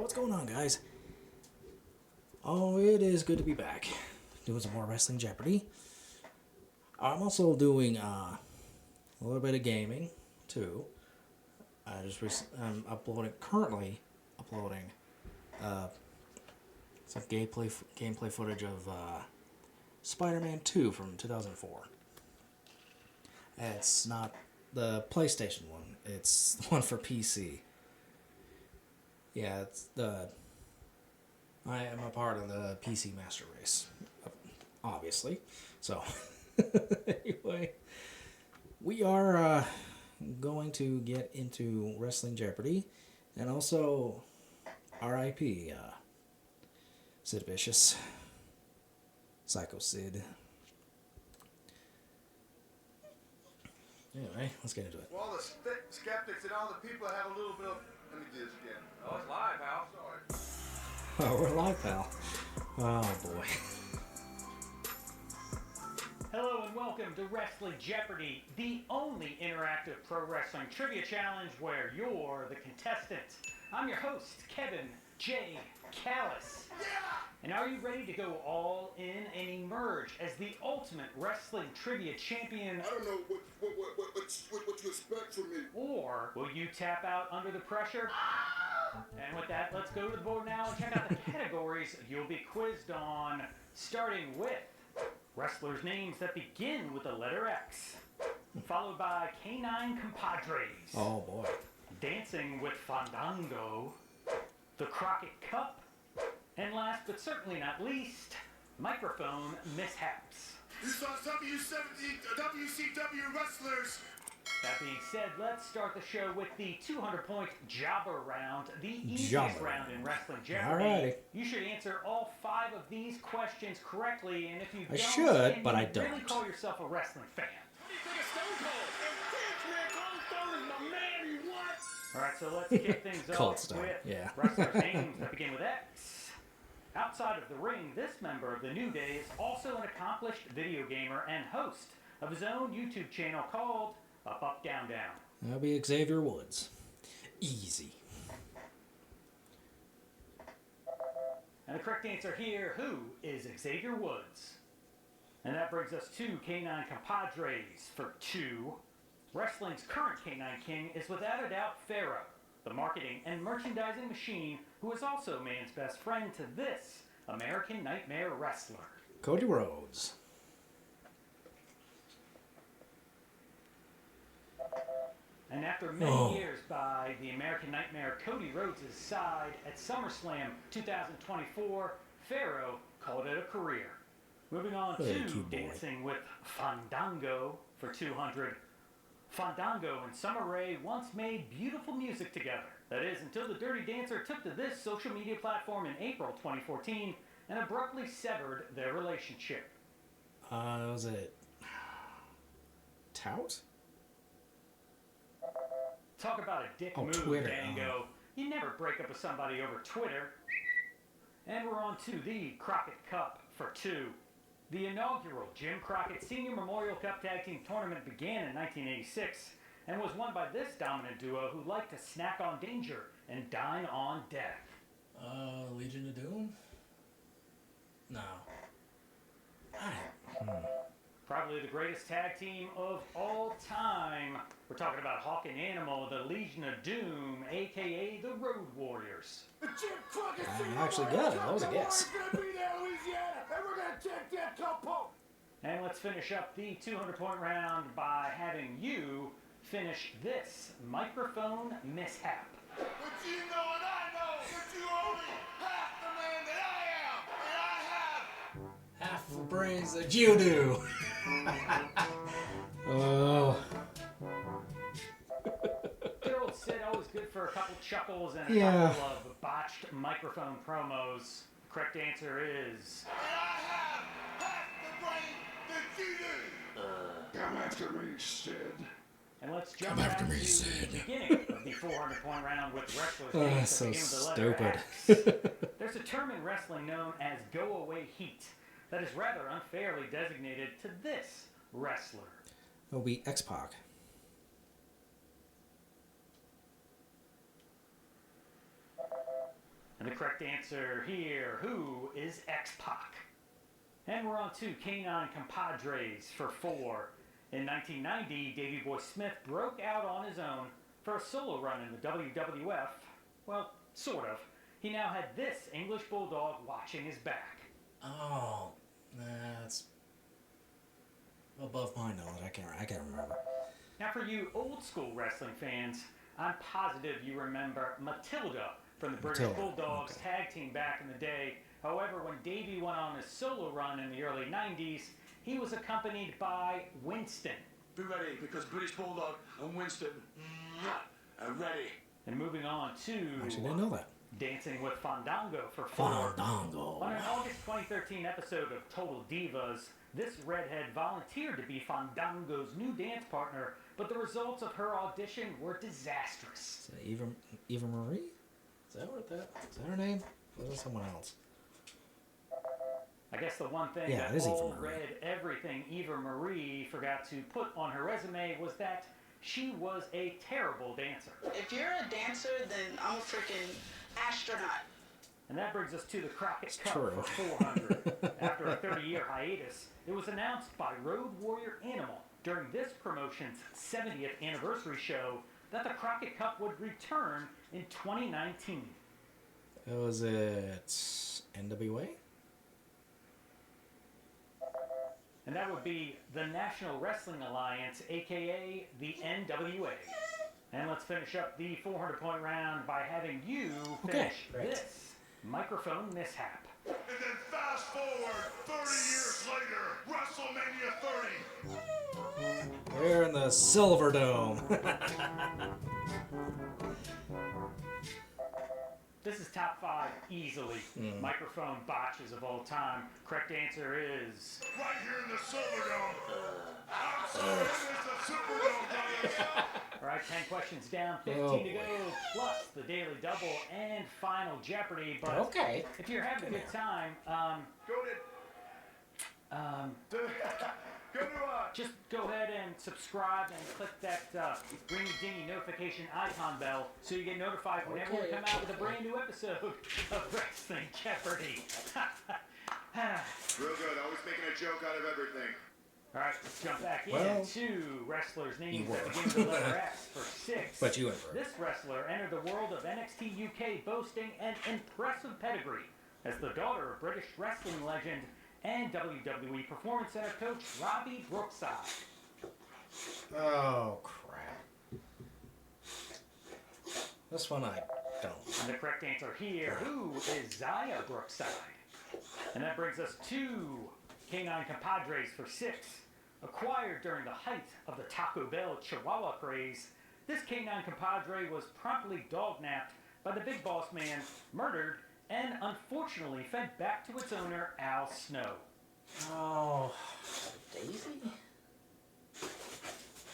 what's going on, guys? Oh, it is good to be back. Doing some more Wrestling Jeopardy. I'm also doing a little bit of gaming, too. I'm currently uploading some gameplay footage of Spider-Man 2 from 2004. It's not the PlayStation one. It's the one for PC. Yeah, I am a part of the PC Master Race, obviously. So, anyway, we are going to get into Wrestling Jeopardy, and also R.I.P Sid Vicious, Psycho Sid. Anyway, let's get into it. For all the skeptics and all the people that have a little bit of... Let me do this again. Oh, it's live, pal. Sorry. Oh, we're live, pal. Oh, boy. Hello and welcome to Wrestling Jeopardy, the only interactive pro wrestling trivia challenge where you're the contestant. I'm your host, Kevin J. Callis. Yeah! And are you ready to go all in and emerge as the ultimate wrestling trivia champion? I don't know what you expect from me. Or will you tap out under the pressure? And with that, let's go to the board now and check out the categories you'll be quizzed on, starting with wrestlers' names that begin with the letter X, followed by Canine Compadres, Oh, boy. Dancing with Fandango, the Crockett Cup, and last but certainly not least, microphone mishaps. You saw WCW wrestlers. That being said, let's start the show with the 200-point jobber round, the easiest Jobber. round in Wrestling Jeopardy. Alrighty. You should answer all 5 of these questions correctly, and if you I don't, should, then but you I don't. really call yourself a wrestling fan. Alright, so let's kick things Cold off Stone, with yeah. wrestlers' names that begin with X. Outside of the ring, this member of the New Day is also an accomplished video gamer and host of his own YouTube channel called Up, Up, Down, Down. That'll be Xavier Woods. Easy. And the correct answer here, who is Xavier Woods? And that brings us to Canine Compadres for 2. Wrestling's current Canine King is without a doubt Pharaoh, the marketing and merchandising machine who is also man's best friend to this American Nightmare wrestler. Cody Rhodes. And after many years by the American Nightmare Cody Rhodes' side at SummerSlam 2024, Pharaoh called it a career. Moving on Hey, to cute boy. Dancing with Fandango for 200. Fandango and Summer Rae once made beautiful music together. That is, until the Dirty Dancer took to this social media platform in April 2014 and abruptly severed their relationship. Was it Tout? Talk about a dick Oh, move, Twitter, Dango. You never break up with somebody over Twitter. And we're on to the Crockett Cup for 2. The inaugural Jim Crockett Senior Memorial Cup Tag Team Tournament began in 1986 and was won by this dominant duo who liked to snack on danger and dine on death. Legion of Doom? No. Probably the greatest tag team of all time. We're talking about Hawk and Animal, the Legion of Doom, a.k.a. the Road Warriors. The Jim Crockett I actually got it. That was a guess. We're gonna be there, Louisiana, and we're gonna take that cup home. And let's finish up the 200-point round by having you finish this microphone mishap. But you know and I know that you only half the man that I am, and I have. Half the brains that you do. Oh. Good old Sid, always good for a couple chuckles and a Yeah. couple of botched microphone promos. The correct answer is... And I have half the brain that you do. Come after me, Sid. And let's jump Come after back me, to Sid. the beginning of the 400-point round with wrestlers' Oh, names that so begin with the letter stupid. X. There's a term in wrestling known as go-away heat that is rather unfairly designated to this wrestler. It'll be X-Pac. And And the correct answer here, who is X-Pac? And we're on to Canine Compadres for 4. In 1990, Davey Boy Smith broke out on his own for a solo run in the WWF. Well, sort of. He now had this English Bulldog watching his back. Oh, that's above my knowledge. I can't remember. Now for you old school wrestling fans, I'm positive you remember Matilda from the British Matilda, Bulldogs okay. tag team back in the day. However, when Davey went on his solo run in the early 90s, he was accompanied by Winston. Be ready, because British Bulldog and Winston are ready. And moving on to I actually didn't know that. Dancing with Fandango for 4. Fandango. On an August 2013 episode of Total Divas, this redhead volunteered to be Fandango's new dance partner, but the results of her audition were disastrous. Is that Eva Marie? Is that her name? Or is it someone else? I guess the one thing Yeah, that it is Eva all Marie. Red Everything Eva Marie forgot to put on her resume was that she was a terrible dancer. If you're a dancer, then I'm a freaking astronaut. And that brings us to the Crockett Cup true. for 400. After a 30-year hiatus, it was announced by Road Warrior Animal during this promotion's 70th anniversary show that the Crockett Cup would return in 2019. Was it NWA? And that would be the National Wrestling Alliance, aka the NWA. And let's finish up the 400-point round by having you finish great. this microphone mishap. And then fast forward 30 years later, WrestleMania 30. We're in the Silver Dome. This is top 5 easily. Microphone botches of all time. Correct answer is Right here in the Silverdome. I'm sorry, it's the Superdome, brothers. all right. 10 questions down, 15 Oh, to boy. go, plus the Daily Double and Final Jeopardy. But Okay. if you're having a good time, Go to just go ahead and subscribe and click that ring dingy notification icon bell so you get notified whenever we come out with a brand new episode of Wrestling Jeopardy. Real good, always making a joke out of everything. All right, let's jump back Well, into wrestlers' names you that were. begin with the letter S for 6. But you went for it. This wrestler entered the world of NXT UK boasting an impressive pedigree as the daughter of British wrestling legend and WWE Performance Center coach Robbie Brookside. Oh, crap. This one I don't. And the correct answer here, who is Zaya Brookside? And that brings us to Canine Compadres for 6. Acquired during the height of the Taco Bell Chihuahua craze, this Canine Compadre was promptly dog-napped by the Big Boss Man, murdered, and unfortunately fed back to its owner, Al Snow. Oh, Daisy?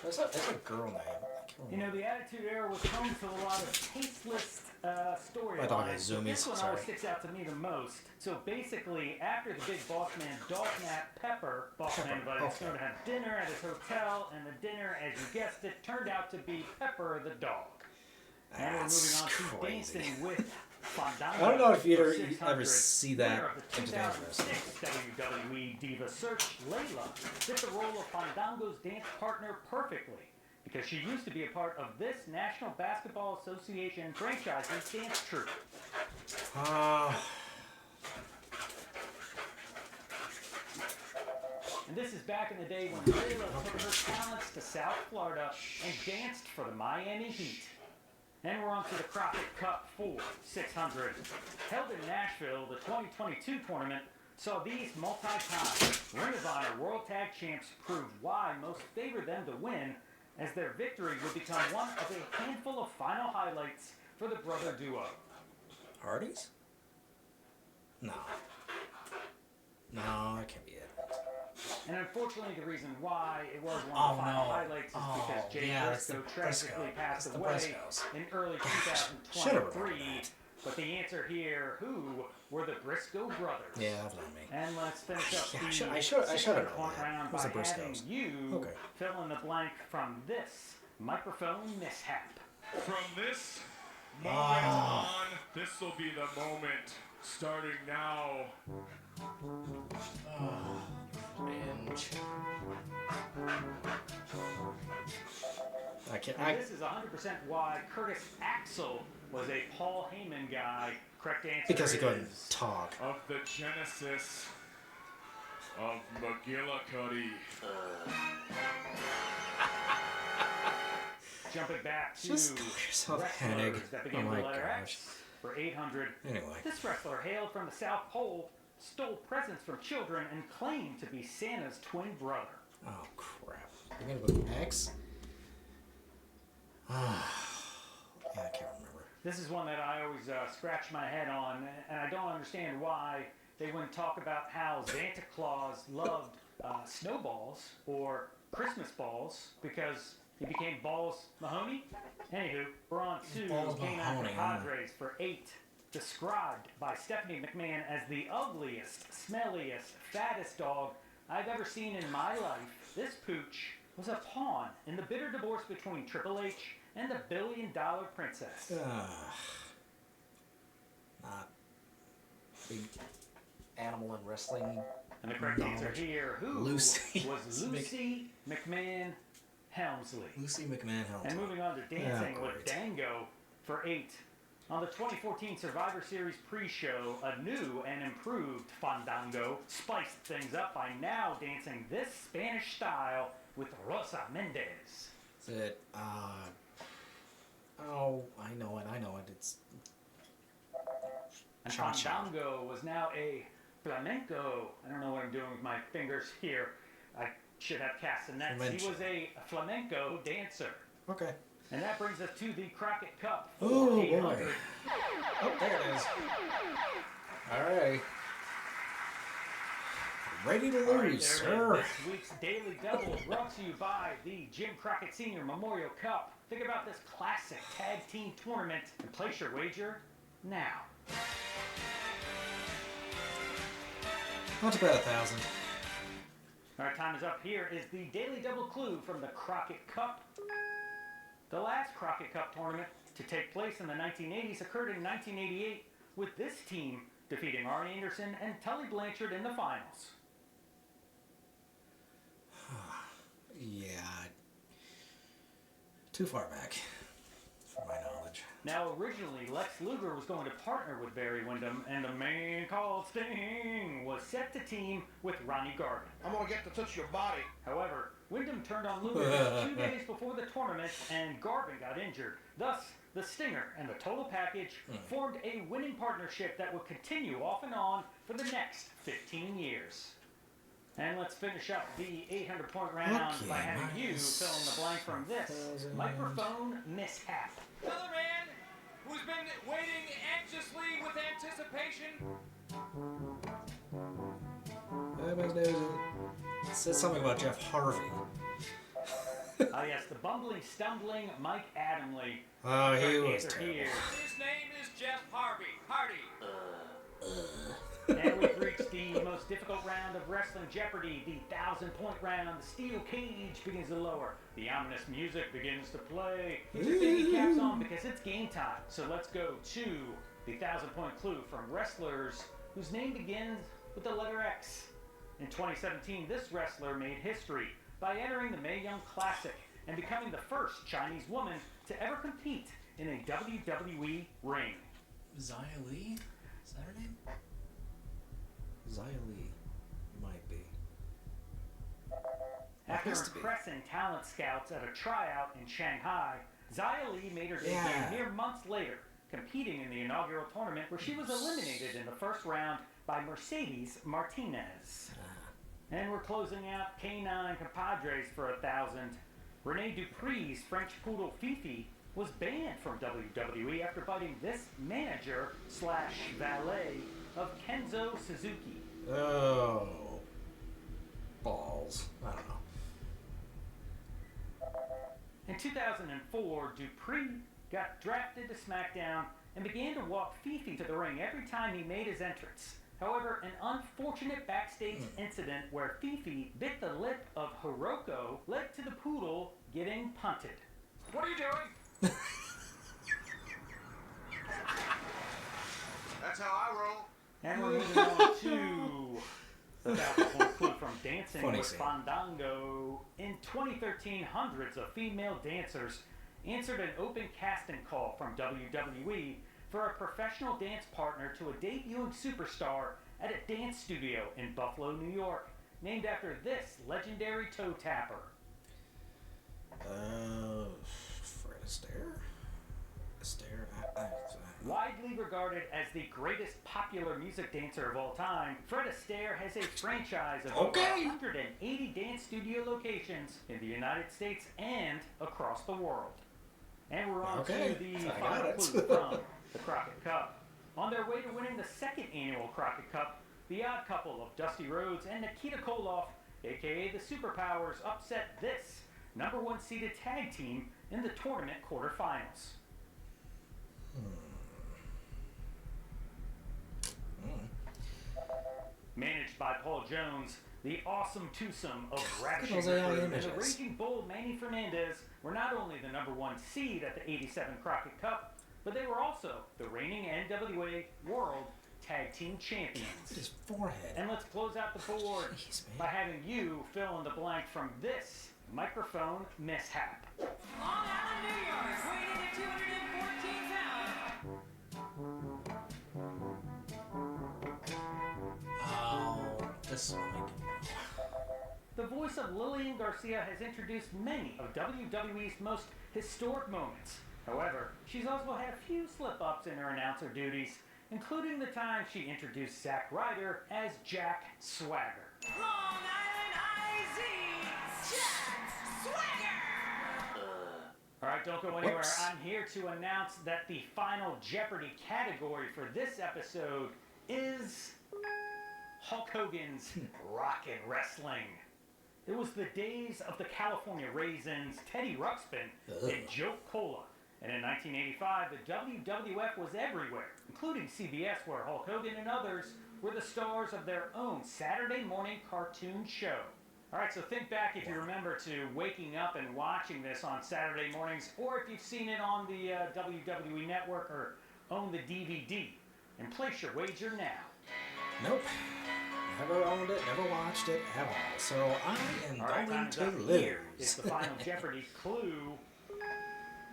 That's a girl name. I can't You know, remember. the Attitude Era was home to a lot of tasteless My dog storylines. is but Zoomies, This one sorry. always sticks out to me the most. So basically, after the Big Boss Man dog-napped Pepper, Boss Man invited okay. Snow to have dinner at his hotel, and the dinner, as you guessed it, turned out to be Pepper the dog. And we're That's moving on to crazy. Dancing with Fandango. I don't know if you for ever 600. see that Winner of the in today's wrestling. 2006 WWE Diva Search, Layla, fit the role of Fandango's dance partner perfectly because she used to be a part of this National Basketball Association franchise's dance troupe. And this is back in the day when Layla took her talents to South Florida and danced for the Miami Heat. And we're on to the Crockett Cup for 600. Held in Nashville, the 2022 tournament saw these multi-time Ring of Honor World Tag Champs prove why most favored them to win, as their victory would become one of a handful of final highlights for the brother duo. Hardys? No. No, that can't be it. And unfortunately, the reason why it was one Oh, of the final no. highlights is Oh, because Jay yeah, that's Briscoe the tragically Briscoe. passed That's the away Briscoes. in early Should've remembered 2023. that. But the answer here, who were the Briscoe brothers? Yeah, that's not me. And let's finish up Yeah, the I should have 600 known point that. round It was by the having Briscoes. you Okay. fill in the blank from this microphone mishap. From this moment Ah. on, this This'll be the moment. Starting now. Binge. I can't. And this is 100% why Curtis Axel was a Paul Heyman guy. Correct answer Because he is couldn't talk. Of the genesis of McGillicuddy. Jumping back to Just pour yourself a headache. wrestlers that Oh begin with my the letter gosh. X for 800. Anyway. This wrestler hailed from the South Pole, stole presents from children, and claimed to be Santa's twin brother. Oh crap. Beginning with X? Yeah, I can't remember. This is one that I always scratch my head on, and I don't understand why they wouldn't talk about how Santa Claus loved snowballs or Christmas balls because he became Balls Mahoney. Anywho, we're on to Balls Canine Mahoney, Compadres for 8. Described by Stephanie McMahon as the ugliest, smelliest, fattest dog I've ever seen in my life. This pooch was a pawn in the bitter divorce between Triple H and the billion-dollar princess. Not big animal and wrestling. And the correct answer knowledge. here, who Lucy. was Lucy McMahon Helmsley. Lucy McMahon Helmsley. And moving on to dancing Yeah, with great. Dango for 8. On the 2014 Survivor Series pre-show, a new and improved Fandango spiced things up by now dancing this Spanish style with Rosa Mendez. Is it, oh, I know it. It's And Cha-cha. Fandango was now a flamenco. I don't know what I'm doing with my fingers here. I should have castanets. He Flamenco. was a flamenco dancer. Okay. And that brings us to the Crockett Cup. for Oh, boy. 800. Oh, there it is. All right. Ready to All right, lose, there it sir. is. This week's Daily Double brought to you by the Jim Crockett Senior Memorial Cup. Think about this classic tag team tournament and place your wager now. Not about 1,000. All right, time is up. Here is the Daily Double clue from the Crockett Cup. The last Crockett Cup tournament to take place in the 1980s occurred in 1988, with this team defeating Arn Anderson and Tully Blanchard in the finals. Yeah. Too far back, for my knowledge. Now, originally, Lex Luger was going to partner with Barry Windham, and the man called Sting was set to team with Ronnie Garvin. I'm gonna get to touch your body. However, Windham turned on Luger just 2 days before the tournament, and Garvin got injured. Thus, the Stinger and the Total Package formed a winning partnership that would continue off and on for the next 15 years. And let's finish up the 800-point round Okay, by having you minus fill in the blank from this 1,000. microphone mishap. Another man who's been waiting anxiously with anticipation. It says something about Jeff Harvey. Ah, yes, the bumbling, stumbling Mike Adamley. Oh, he Correct was answer terrible. here. His name is Jeff Harvey. Hardy. And we've reached the most difficult round of Wrestling Jeopardy, the 1,000-point round. The steel cage begins to lower. The ominous music begins to play. Get your thinking caps on because it's game time. So let's go to the 1,000-point clue from wrestlers whose name begins with the letter X. In 2017, this wrestler made history by entering the Mae Young Classic and becoming the first Chinese woman to ever compete in a WWE ring. Xia Li? Is that her name? Xia Li. Might be. After has to be. impressing talent scouts at a tryout in Shanghai, Xia Li made her debut Yeah. mere months later, competing in the inaugural tournament where she was eliminated in the first round by Mercedes Martinez. And we're closing out Canine Compadres for 1,000. Rene Dupree's French poodle Fifi was banned from WWE after biting this manager slash valet of Kenzo Suzuki. Oh. Balls. I don't know. In 2004, Dupree got drafted to SmackDown and began to walk Fifi to the ring every time he made his entrance. However, an unfortunate backstage incident where Fifi bit the lip of Hiroko led to the poodle getting punted. What are you doing? And we're moving on to the 1,000-point clue from Dancing Funny with scene. Fandango. In 2013, hundreds of female dancers answered an open casting call from WWE for a professional dance partner to a debuting superstar at a dance studio in Buffalo, New York, named after this legendary toe tapper. Fred Astaire? Astaire? Widely regarded as the greatest popular music dancer of all time, Fred Astaire has a franchise of over Okay. 180 dance studio locations in the United States and across the world. And we're on Okay, to the I got final it. clue from the Crockett Cup. On their way to winning the second annual Crockett Cup, the odd couple of Dusty Rhodes and Nikita Koloff, aka the Superpowers, upset this #1 seeded tag team in the tournament quarterfinals. Managed by Paul Jones, the awesome twosome of Ravishing those AI River and the images. Raging Bull Manny Fernandez were not only the #1 seed at the '87 Crockett Cup, but they were also the reigning NWA World Tag Team Champions. His forehead. And let's close out the board Jeez, man. by having you fill in the blank from this microphone mishap. Long Island, New York, weighing at 214 pounds. Oh, this one. The voice of Lillian Garcia has introduced many of WWE's most historic moments. However, she's also had a few slip-ups in her announcer duties, including the time she introduced Zack Ryder as Jack Swagger. Long Island IZ, Jack Swagger. All right, don't go anywhere. Whoops. I'm here to announce that the final Jeopardy category for this episode is Hulk Hogan's Rockin' Wrestling. It was the days of the California Raisins, Teddy Ruxpin, and Joe Cola. And in 1985, the WWF was everywhere, including CBS, where Hulk Hogan and others were the stars of their own Saturday morning cartoon show. All right, so think back, if you remember, to waking up and watching this on Saturday mornings, or if you've seen it on the WWE Network or own the DVD, and place your wager now. Nope. Never owned it, never watched it at all. So I am All right, going time's to up. Here is lose. the final Jeopardy clue.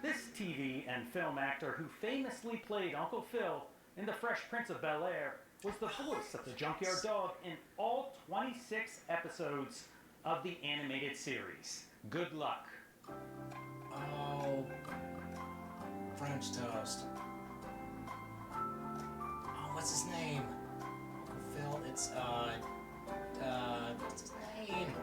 This TV and film actor who famously played Uncle Phil in The Fresh Prince of Bel-Air was the voice of the Junkyard Dog in all 26 episodes of the animated series. Good luck. Oh, French toast. Oh, what's his name? Uncle Phil. It's what's his name?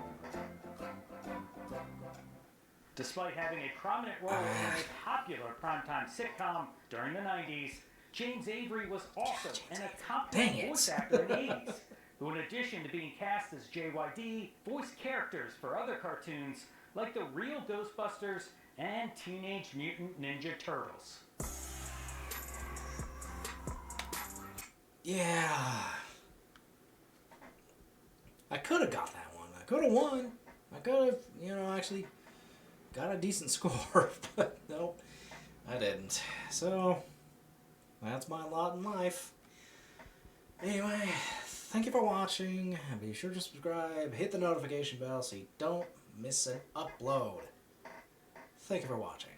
Despite having a prominent role in a popular primetime sitcom during the 90s, James Avery was also an Dang accomplished it. voice actor in the 80s, who in addition to being cast as JYD, voiced characters for other cartoons like The Real Ghostbusters and Teenage Mutant Ninja Turtles. Yeah. I could have got that one. I could have won. I could have, actually got a decent score, but nope, I didn't. So, that's my lot in life. Anyway, thank you for watching. Be sure to subscribe, hit the notification bell so you don't miss an upload. Thank you for watching.